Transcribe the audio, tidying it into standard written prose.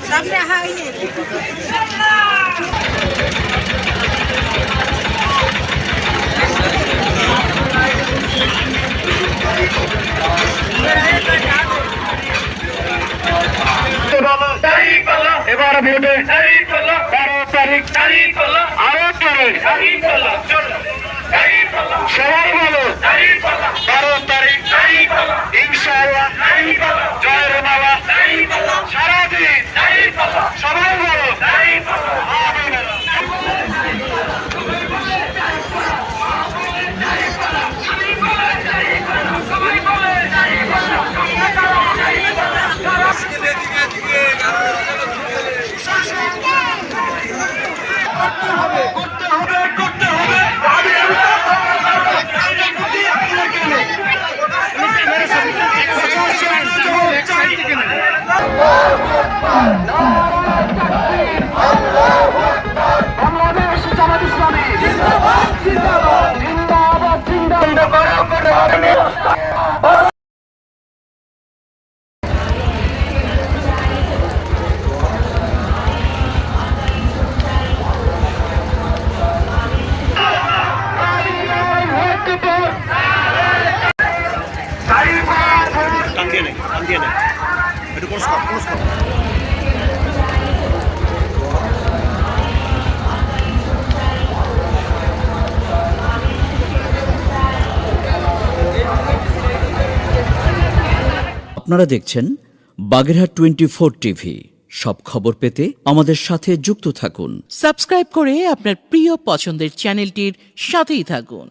সামনে হাইনি এবার ভোটে 12 তারিখ আরো সবাই বলো 12 তারিখ ইনশাআল্লাহ জয়ের মালা সারাদিন সবাই বলো বাংলাদেশ জামাত ইসলামী জিন্দাবাদ জিন্দাবাদ আপনারা দেখছেন বাগেরহাট 24 টিভি। সব খবর পেতে আমাদের সাথে যুক্ত থাকুন। সাবস্ক্রাইব করে আপনার প্রিয় পছন্দের চ্যানেলটির সাথেই থাকুন।